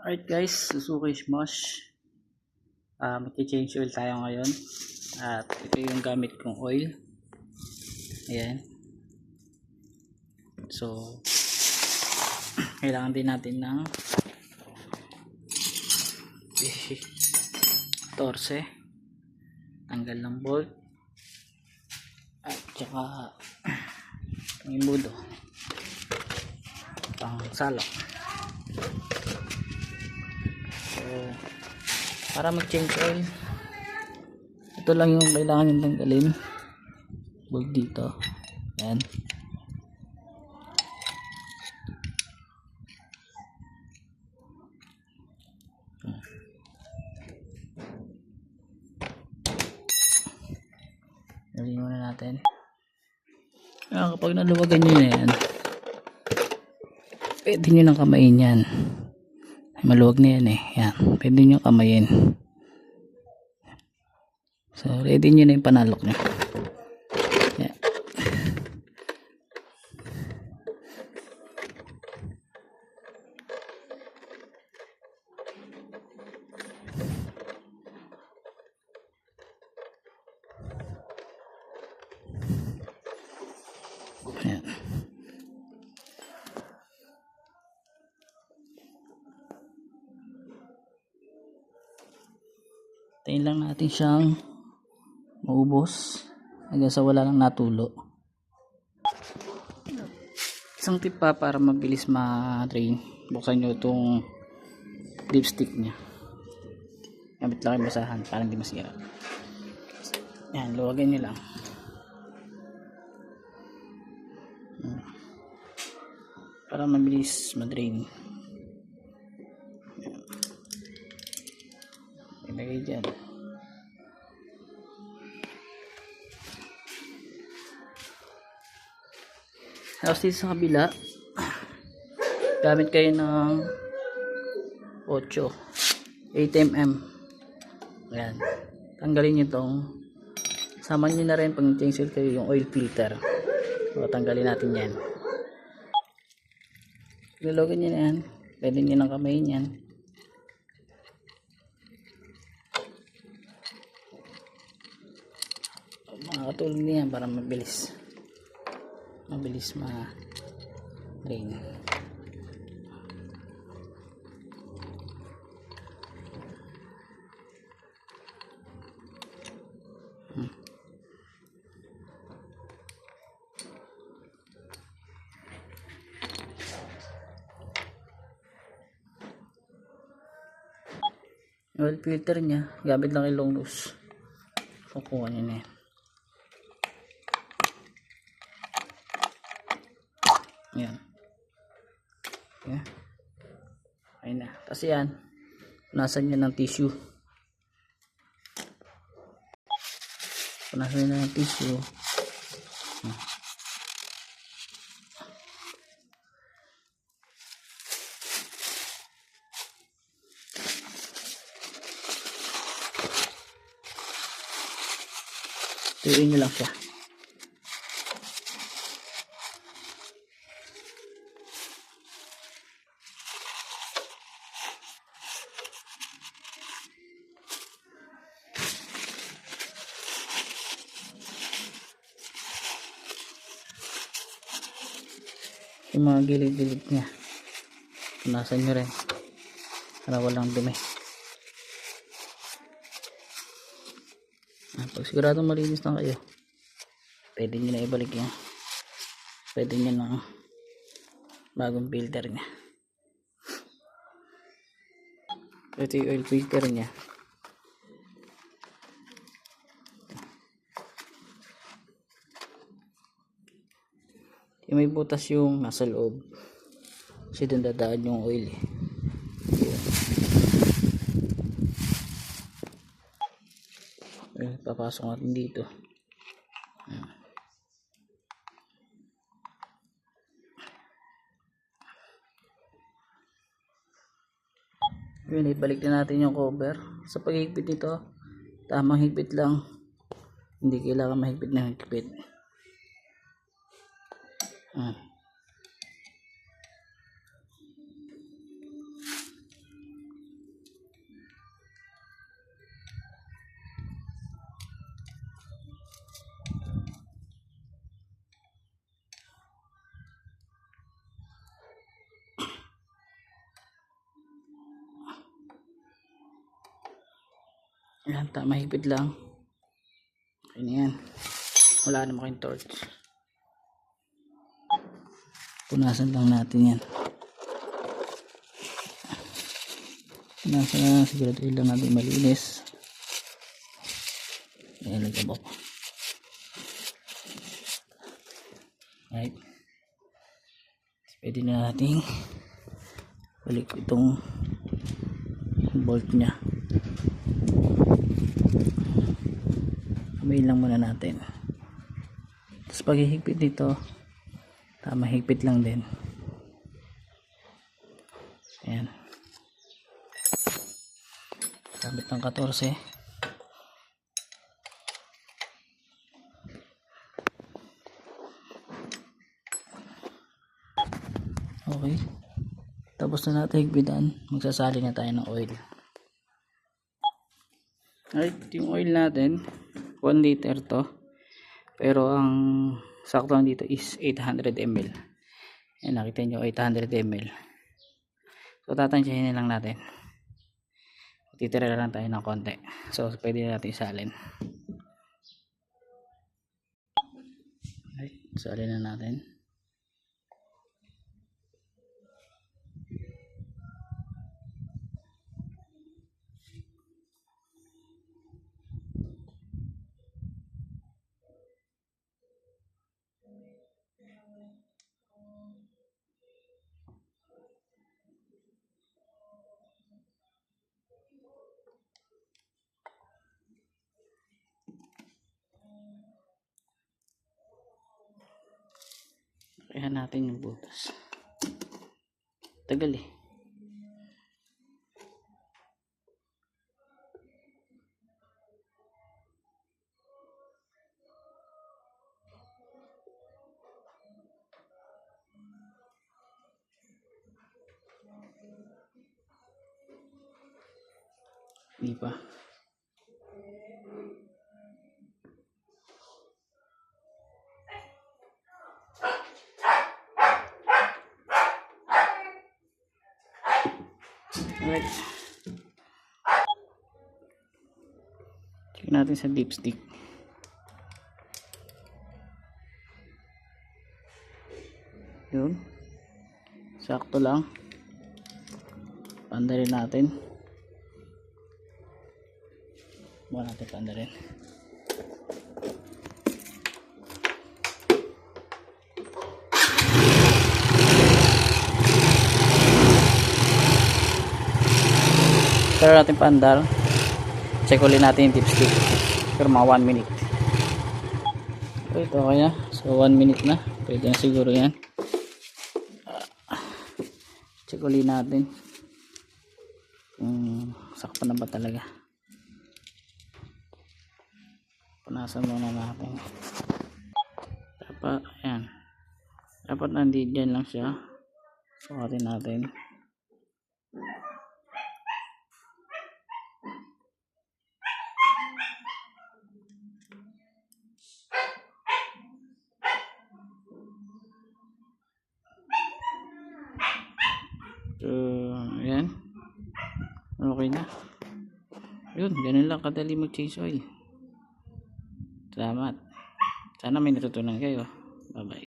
Alright guys, Suzuki Smash. Mag-change oil tayo ngayon. At ito yung gamit kong oil. Ayan. So, kailangan din natin ng torse. Tanggal ng bolt. At saka ang imbudo. Pang salok. So, para mag-change oil, ito lang yung kailangan yung tanggalin. Bolt dito. Ayan. Nalin muna natin. Kapag naluwagan nyo na yan, pwede nyo nang kamayin yan. Maluwag na yan eh. Yan. Pwede nyo kamayin. So, ready nyo na yung panalok nyo. Yan. Yan. Tayin lang natin siyang maubos hanggang sa wala lang natulo. Isang tip pa para mabilis ma-drain, buksan nyo itong dipstick nya. Gamit lang yung basahan para hindi masira. Yan, luwagan nyo lang. Para mabilis ma-drain. Ilagay dyan. Tapos dito sa kabila, gamit kayo ng 8mm. Ayan. Tanggalin nyo itong, sama nyo na rin pag change oil kayo yung oil filter. So, tanggalin natin yan. Nilogan nyo na yan. Pwede nyo nang kamayin yan. Makakatulong niyan para mabilis ma-drain. Oil filter nya, gamit lang yung long nose. Kukuha nyo na yan. Yan. Okay. Ayun na. Tapos yan, punasan nyo ng tissue. Punasan nyo ng tissue. Tuyuin nyo lang siya. Yung mga gilid-gilid niya, punasan nyo rin para walang dumi. Pag siguradong malinis na kayo, pwede nyo na ibalik yan. Pwede nyo na bagong filter nya. Ito yung oil filter nya. Yung may butas yung nasa loob kasi doon dadaan yung oil eh. Papasok natin dito. Yun, ibalik na natin yung cover. Sa paghigpit nito, tamang higpit lang, hindi kailangan mahigpit na higpit. Ayan, mahigpit lang. Okay na yan. Wala naman kayong torch. Punasan lang natin yan. Punasan na, siguraduhin lang natin malinis. Ayan, nagabok. Right. Pwede na nating balik itong bolt nya. Kamayin lang muna natin. Tapos pag hihigpit dito, mahigpit lang din. Ayan. Sabit ng 14. Okay. Tapos na natin higpitan. Magsasali na tayo ng oil. Alright, yung oil natin 1 liter to. Pero ang sakto dito is 800 ml. Ayan, nakita nyo 800 ml. So tatansyahin na lang natin. Titira lang tayo ng konti. So pwede na natin isalin. Alright, salin na natin. Kaya natin yung butas. Tagal eh. Hindi pa. Alright. Check natin sa dipstick. Yun. Sakto lang. Pandarin natin. Buwan natin pandarin. Pero natin pandal. Check ulit natin yung dipstick. Pero mga 1 minute. So ito okay na. So 1 minute na. Pwede na siguro yan. Check ulit natin. Sakto na ba talaga. Punasan muna natin. Dapat, ayan. Dapat nandito dyan lang siya. Sukatin natin. So, ayan. Okay na. Yun, ganun lang kadali mag-change oil. Salamat. Sana may natutunan kayo. Bye-bye.